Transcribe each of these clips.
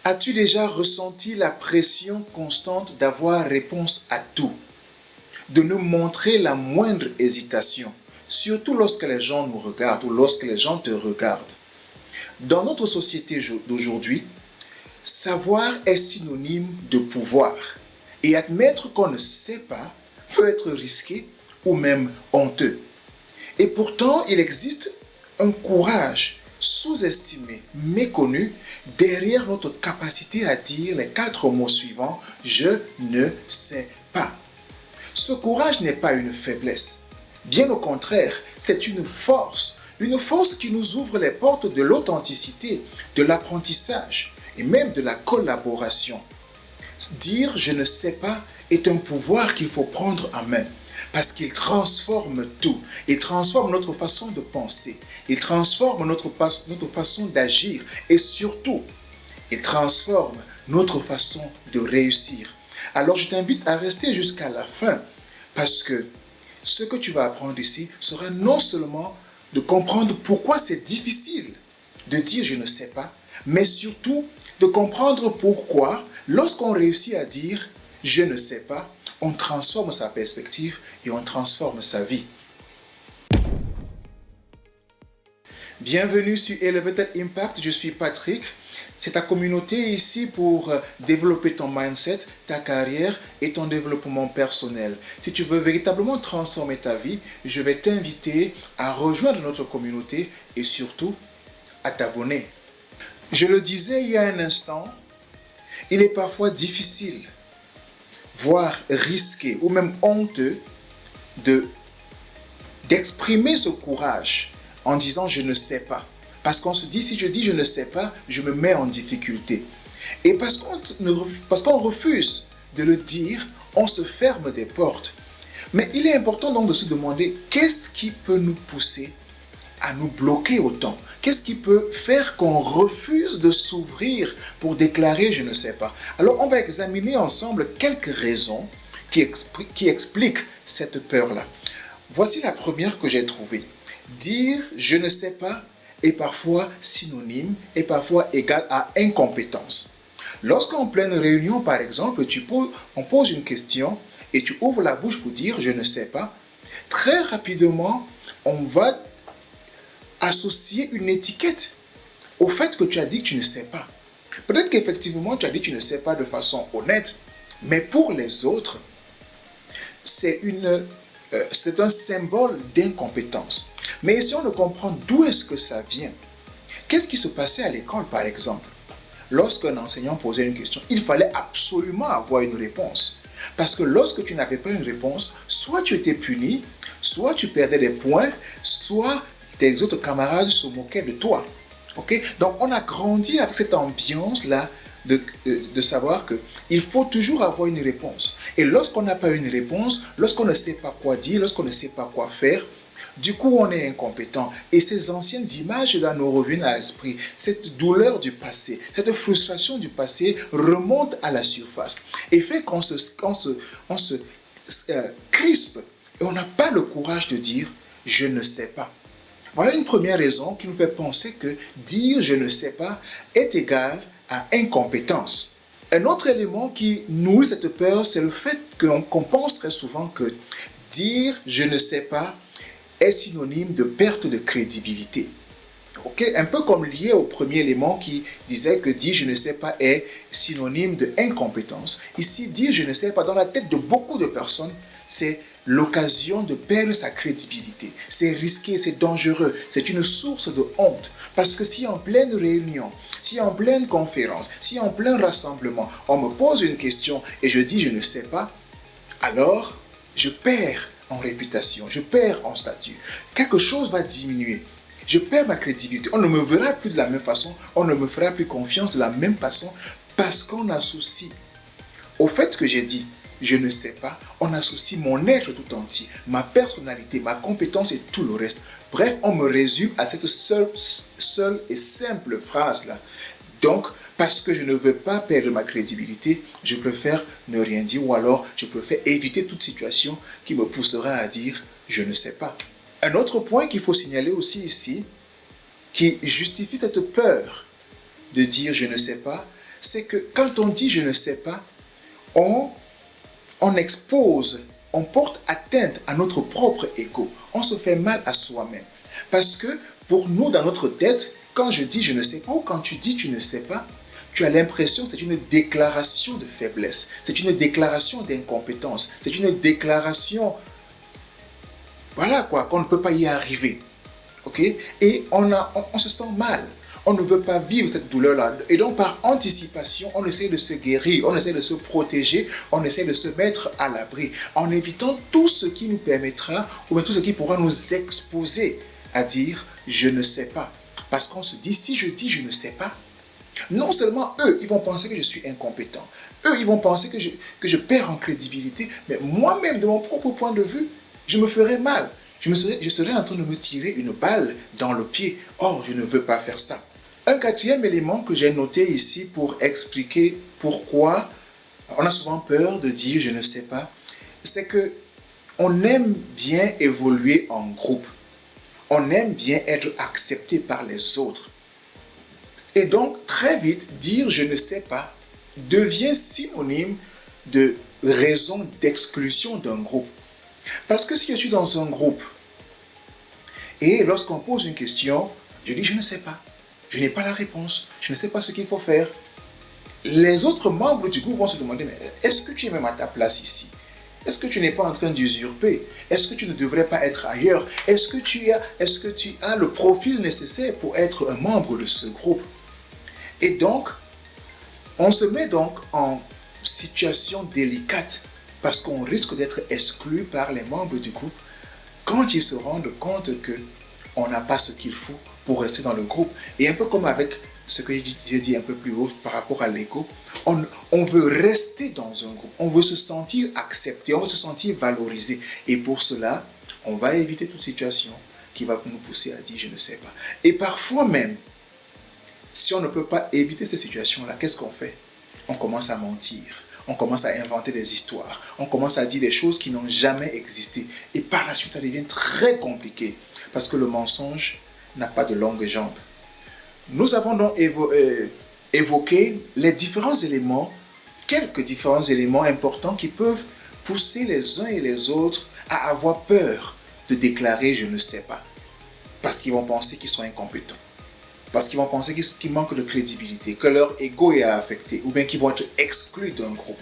As-tu déjà ressenti la pression constante d'avoir réponse à tout, de ne montrer la moindre hésitation, surtout lorsque les gens nous regardent ou lorsque les gens te regardent? Dans notre société d'aujourd'hui, savoir est synonyme de pouvoir. Et admettre qu'on ne sait pas peut être risqué ou même honteux. Et pourtant, il existe un courage sous-estimé, méconnu, derrière notre capacité à dire les 4 mots suivants: je ne sais pas. Ce courage n'est pas une faiblesse. Bien au contraire, c'est une force qui nous ouvre les portes de l'authenticité, de l'apprentissage et même de la collaboration. Dire je ne sais pas est un pouvoir qu'il faut prendre en main parce qu'il transforme tout. Il transforme notre façon de penser, il transforme notre façon d'agir et surtout, il transforme notre façon de réussir. Alors je t'invite à rester jusqu'à la fin parce que ce que tu vas apprendre ici sera non seulement de comprendre pourquoi c'est difficile de dire je ne sais pas, mais surtout de comprendre pourquoi lorsqu'on réussit à dire je ne sais pas, on transforme sa perspective et on transforme sa vie. Bienvenue sur Elevated Impact, je suis Patrick. C'est ta communauté ici pour développer ton mindset, ta carrière et ton développement personnel. Si tu veux véritablement transformer ta vie, je vais t'inviter à rejoindre notre communauté et surtout à t'abonner. Je le disais il y a un instant, il est parfois difficile, voire risqué ou même honteux d'exprimer ce courage en disant je ne sais pas. Parce qu'on se dit, si je dis je ne sais pas, je me mets en difficulté. Et parce qu'on refuse de le dire, on se ferme des portes. Mais il est important donc de se demander qu'est-ce qui peut nous pousser à nous bloquer autant? Qu'est-ce qui peut faire qu'on refuse de s'ouvrir pour déclarer je ne sais pas? Alors on va examiner ensemble quelques raisons qui expliquent cette peur-là. Voici la première que j'ai trouvée. Dire je ne sais pas est parfois synonyme et parfois égal à incompétence. Lorsqu'en pleine réunion, par exemple, on pose une question et tu ouvres la bouche pour dire je ne sais pas, très rapidement, on va associer une étiquette au fait que tu as dit que tu ne sais pas. Peut-être qu'effectivement, tu as dit que tu ne sais pas de façon honnête, mais pour les autres, c'est un symbole d'incompétence. Mais essayons de comprendre d'où est-ce que ça vient. Qu'est-ce qui se passait à l'école, par exemple? Lorsqu'un enseignant posait une question, il fallait absolument avoir une réponse. Parce que lorsque tu n'avais pas une réponse, soit tu étais puni, soit tu perdais des points, soit tes autres camarades se moquaient de toi. Okay? Donc on a grandi avec cette ambiance-là de savoir qu'il faut toujours avoir une réponse. Et lorsqu'on n'a pas une réponse, lorsqu'on ne sait pas quoi dire, lorsqu'on ne sait pas quoi faire, du coup on est incompétent. Et ces anciennes images-là nous reviennent à l'esprit. Cette douleur du passé, cette frustration du passé remonte à la surface et fait qu'on se crispe et on n'a pas le courage de dire « je ne sais pas ». Voilà une première raison qui nous fait penser que dire « je ne sais pas » est égal à incompétence. Un autre élément qui nourrit cette peur, c'est le fait qu'on pense très souvent que dire « je ne sais pas » est synonyme de perte de crédibilité. Okay? Un peu comme lié au premier élément qui disait que dire « je ne sais pas » est synonyme de incompétence. Ici, dire « je ne sais pas » dans la tête de beaucoup de personnes, c'est l'occasion de perdre sa crédibilité. C'est risqué, c'est dangereux, c'est une source de honte. Parce que si en pleine réunion, si en pleine conférence, si en plein rassemblement, on me pose une question et je dis je ne sais pas, alors je perds en réputation, je perds en statut. Quelque chose va diminuer. Je perds ma crédibilité. On ne me verra plus de la même façon, on ne me fera plus confiance de la même façon parce qu'on associe au fait que j'ai dit je ne sais pas, on associe mon être tout entier, ma personnalité, ma compétence et tout le reste. Bref, on me résume à cette seule et simple phrase-là. Donc, parce que je ne veux pas perdre ma crédibilité, je préfère ne rien dire ou alors je préfère éviter toute situation qui me poussera à dire je ne sais pas. Un autre point qu'il faut signaler aussi ici, qui justifie cette peur de dire je ne sais pas, c'est que quand on dit je ne sais pas, on expose, on porte atteinte à notre propre ego. On se fait mal à soi-même. Parce que pour nous, dans notre tête, quand je dis je ne sais pas ou quand tu dis tu ne sais pas, tu as l'impression que c'est une déclaration de faiblesse, c'est une déclaration d'incompétence, c'est une déclaration, voilà quoi, qu'on ne peut pas y arriver. Ok? Et on se sent mal. On ne veut pas vivre cette douleur-là. Et donc, par anticipation, on essaie de se guérir, on essaie de se protéger, on essaie de se mettre à l'abri, en évitant tout ce qui nous permettra, ou bien tout ce qui pourra nous exposer à dire « je ne sais pas ». Parce qu'on se dit, si je dis « je ne sais pas », non seulement eux, ils vont penser que je suis incompétent, eux, ils vont penser que je perds en crédibilité, mais moi-même, de mon propre point de vue, je me ferais mal. Je serais en train de me tirer une balle dans le pied. Or, je ne veux pas faire ça. Un quatrième élément que j'ai noté ici pour expliquer pourquoi on a souvent peur de dire je ne sais pas, c'est que on aime bien évoluer en groupe. On aime bien être accepté par les autres. Et donc, très vite, dire je ne sais pas devient synonyme de raison d'exclusion d'un groupe. Parce que si je suis dans un groupe et lorsqu'on pose une question, je dis je ne sais pas. Je n'ai pas la réponse. Je ne sais pas ce qu'il faut faire. Les autres membres du groupe vont se demander, mais est-ce que tu es même à ta place ici? Est-ce que tu n'es pas en train d'usurper? Est-ce que tu ne devrais pas être ailleurs? Est-ce que tu as le profil nécessaire pour être un membre de ce groupe? Et donc, on se met donc en situation délicate parce qu'on risque d'être exclu par les membres du groupe quand ils se rendent compte qu'on n'a pas ce qu'il faut pour rester dans le groupe. Et un peu comme avec ce que j'ai dit un peu plus haut par rapport à l'ego, on veut rester dans un groupe, on veut se sentir accepté, on veut se sentir valorisé. Et pour cela, on va éviter toute situation qui va nous pousser à dire je ne sais pas. Et parfois même, si on ne peut pas éviter ces situations-là, qu'est-ce qu'on fait? On commence à mentir. On commence à inventer des histoires. On commence à dire des choses qui n'ont jamais existé. Et par la suite, ça devient très compliqué. Parce que le mensonge n'a pas de longues jambes. Nous avons donc évoqué les différents éléments, quelques différents éléments importants qui peuvent pousser les uns et les autres à avoir peur de déclarer « je ne sais pas ». Parce qu'ils vont penser qu'ils sont incompétents. Parce qu'ils vont penser qu'ils manquent de crédibilité, que leur ego est affecté, ou bien qu'ils vont être exclus d'un groupe.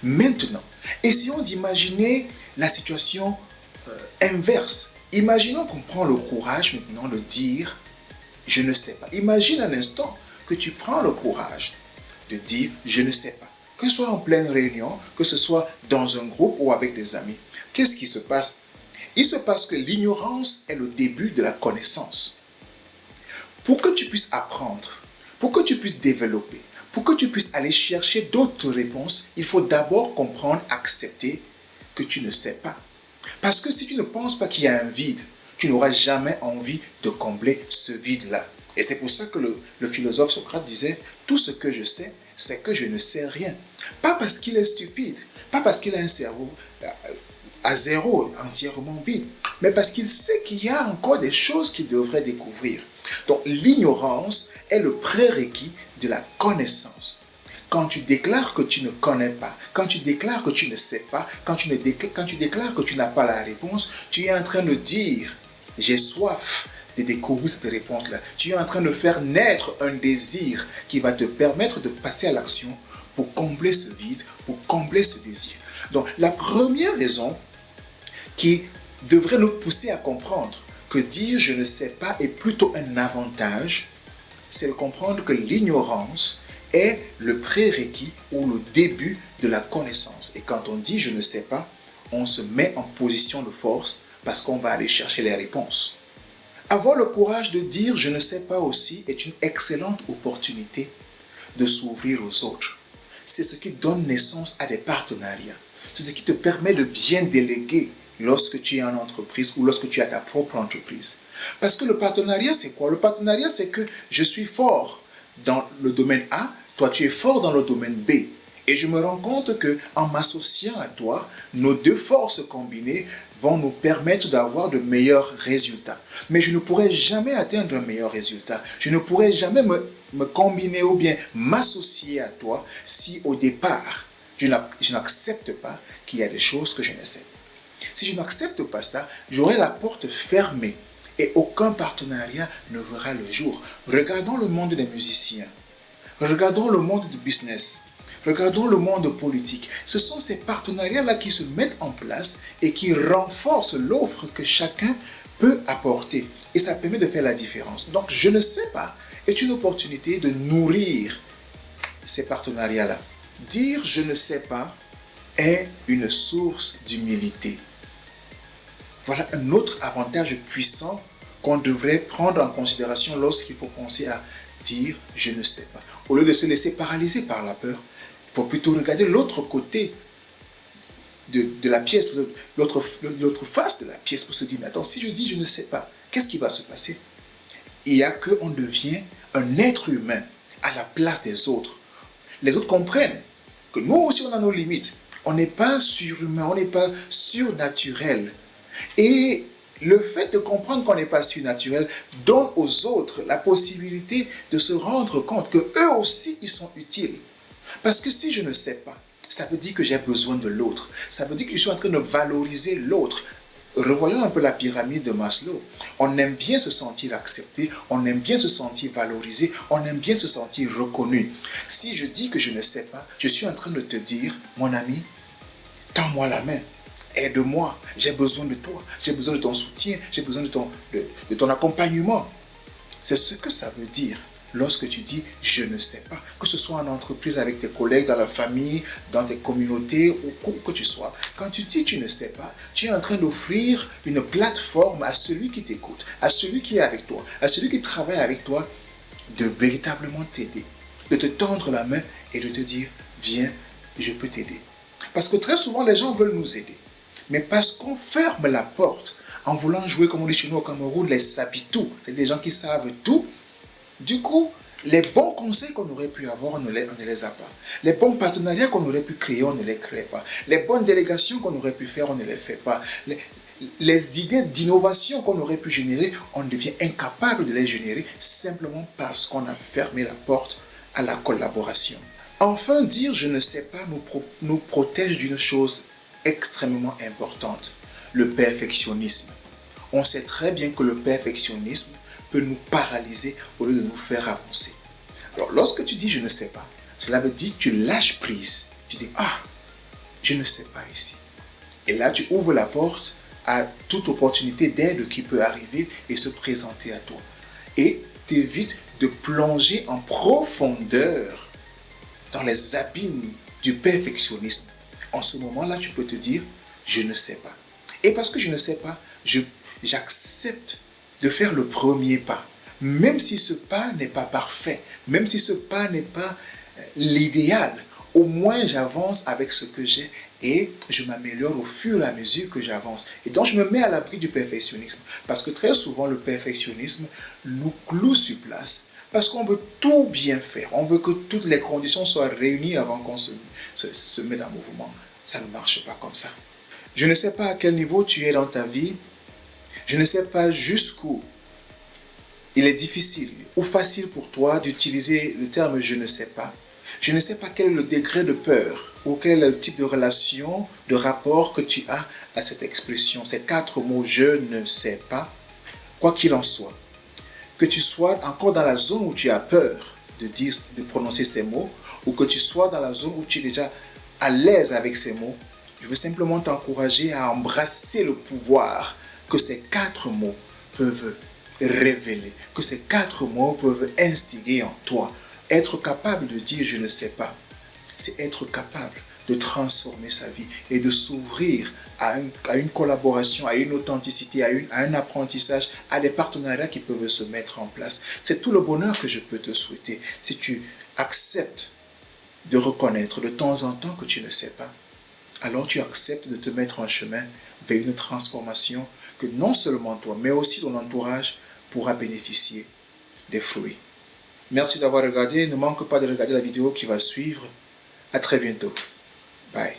Maintenant, essayons d'imaginer la situation inverse. Imaginons qu'on prend le courage maintenant de dire « je ne sais pas ». Imagine un instant que tu prends le courage de dire « je ne sais pas ». Que ce soit en pleine réunion, que ce soit dans un groupe ou avec des amis. Qu'est-ce qui se passe? Il se passe que l'ignorance est le début de la connaissance. Pour que tu puisses apprendre, pour que tu puisses développer, pour que tu puisses aller chercher d'autres réponses, il faut d'abord comprendre, accepter que tu ne sais pas. Parce que si tu ne penses pas qu'il y a un vide, tu n'auras jamais envie de combler ce vide-là. Et c'est pour ça que le philosophe Socrate disait « Tout ce que je sais, c'est que je ne sais rien. » Pas parce qu'il est stupide, pas parce qu'il a un cerveau à zéro, entièrement vide, mais parce qu'il sait qu'il y a encore des choses qu'il devrait découvrir. Donc l'ignorance est le prérequis de la connaissance. Quand tu déclares que tu ne connais pas, quand tu déclares que tu ne sais pas, quand tu déclares que tu n'as pas la réponse, tu es en train de dire « j'ai soif de découvrir cette réponse-là ». Tu es en train de faire naître un désir qui va te permettre de passer à l'action pour combler ce vide, pour combler ce désir. Donc la première raison qui devrait nous pousser à comprendre que dire « je ne sais pas » est plutôt un avantage, c'est de comprendre que l'ignorance est le prérequis ou le début de la connaissance. Et quand on dit « je ne sais pas », on se met en position de force parce qu'on va aller chercher les réponses. Avoir le courage de dire « je ne sais pas » aussi est une excellente opportunité de s'ouvrir aux autres. C'est ce qui donne naissance à des partenariats. C'est ce qui te permet de bien déléguer lorsque tu es en entreprise ou lorsque tu as ta propre entreprise. Parce que le partenariat, c'est quoi? Le partenariat, c'est que je suis fort dans le domaine A, toi tu es fort dans le domaine B. Et je me rends compte qu'en m'associant à toi, nos deux forces combinées vont nous permettre d'avoir de meilleurs résultats. Mais je ne pourrai jamais atteindre un meilleur résultat. Je ne pourrai jamais me combiner ou bien m'associer à toi si au départ, je n'accepte pas qu'il y a des choses que je ne sais pas. Si je n'accepte pas ça, j'aurai la porte fermée et aucun partenariat ne verra le jour. Regardons le monde des musiciens. Regardons le monde du business. Regardons le monde politique. Ce sont ces partenariats-là qui se mettent en place et qui renforcent l'offre que chacun peut apporter. Et ça permet de faire la différence. Donc, je ne sais pas est une opportunité de nourrir ces partenariats-là. Dire je ne sais pas est une source d'humilité. Voilà un autre avantage puissant qu'on devrait prendre en considération lorsqu'il faut penser à dire je ne sais pas. Au lieu de se laisser paralyser par la peur, il faut plutôt regarder l'autre côté de la pièce, l'autre face de la pièce pour se dire mais attends, si je dis je ne sais pas, qu'est-ce qui va se passer? Il y a qu'on devient un être humain à la place des autres. Les autres comprennent que nous aussi on a nos limites. On n'est pas surhumain, on n'est pas surnaturel. Et le fait de comprendre qu'on n'est pas surnaturel donne aux autres la possibilité de se rendre compte qu'eux aussi ils sont utiles. Parce que si je ne sais pas, ça veut dire que j'ai besoin de l'autre. Ça veut dire que je suis en train de valoriser l'autre. Revoyons un peu la pyramide de Maslow. On aime bien se sentir accepté, on aime bien se sentir valorisé, on aime bien se sentir reconnu. Si je dis que je ne sais pas, je suis en train de te dire, mon ami, tends-moi la main, aide-moi, j'ai besoin de toi, j'ai besoin de ton soutien, j'ai besoin de ton accompagnement. C'est ce que ça veut dire lorsque tu dis « je ne sais pas », que ce soit en entreprise, avec tes collègues, dans la famille, dans tes communautés, où que tu sois. Quand tu dis « tu ne sais pas », tu es en train d'offrir une plateforme à celui qui t'écoute, à celui qui est avec toi, à celui qui travaille avec toi, de véritablement t'aider, de te tendre la main et de te dire « viens, je peux t'aider ». Parce que très souvent, les gens veulent nous aider. Mais parce qu'on ferme la porte, en voulant jouer, comme on dit chez nous au Cameroun, les sapitou, c'est des gens qui savent tout. Du coup, les bons conseils qu'on aurait pu avoir, on ne les a pas. Les bons partenariats qu'on aurait pu créer, on ne les crée pas. Les bonnes délégations qu'on aurait pu faire, on ne les fait pas. Les idées d'innovation qu'on aurait pu générer, on devient incapable de les générer simplement parce qu'on a fermé la porte à la collaboration. Enfin, dire je ne sais pas nous protège d'une chose extrêmement importante, le perfectionnisme. On sait très bien que le perfectionnisme peut nous paralyser au lieu de nous faire avancer. Alors, lorsque tu dis je ne sais pas, cela veut dire que tu lâches prise. Tu dis ah, je ne sais pas ici. Et là, tu ouvres la porte à toute opportunité d'aide qui peut arriver et se présenter à toi. Et t'évites de plonger en profondeur dans les abîmes du perfectionnisme. En ce moment-là, tu peux te dire je ne sais pas. Et parce que je ne sais pas, j'accepte de faire le premier pas. Même si ce pas n'est pas parfait, même si ce pas n'est pas l'idéal, au moins j'avance avec ce que j'ai et je m'améliore au fur et à mesure que j'avance. Et donc je me mets à l'abri du perfectionnisme. Parce que très souvent le perfectionnisme nous cloue sur place. Parce qu'on veut tout bien faire. On veut que toutes les conditions soient réunies avant qu'on se mette en mouvement. Ça ne marche pas comme ça. Je ne sais pas à quel niveau tu es dans ta vie. Je ne sais pas jusqu'où il est difficile ou facile pour toi d'utiliser le terme « je ne sais pas ». Je ne sais pas quel est le degré de peur ou quel est le type de relation, de rapport que tu as à cette expression. Ces 4 mots « je ne sais pas », quoi qu'il en soit. Que tu sois encore dans la zone où tu as peur de prononcer ces mots ou que tu sois dans la zone où tu es déjà à l'aise avec ces mots, je veux simplement t'encourager à embrasser le pouvoir que ces 4 mots peuvent révéler, que ces 4 mots peuvent instiller en toi. Être capable de dire « je ne sais pas », c'est être capable de transformer sa vie et de s'ouvrir à une collaboration, à une authenticité, à un apprentissage, à des partenariats qui peuvent se mettre en place. C'est tout le bonheur que je peux te souhaiter si tu acceptes de reconnaître de temps en temps que tu ne sais pas. Alors tu acceptes de te mettre en chemin vers une transformation que non seulement toi, mais aussi ton entourage pourra bénéficier des fruits. Merci d'avoir regardé. Ne manque pas de regarder la vidéo qui va suivre. À très bientôt. Bye.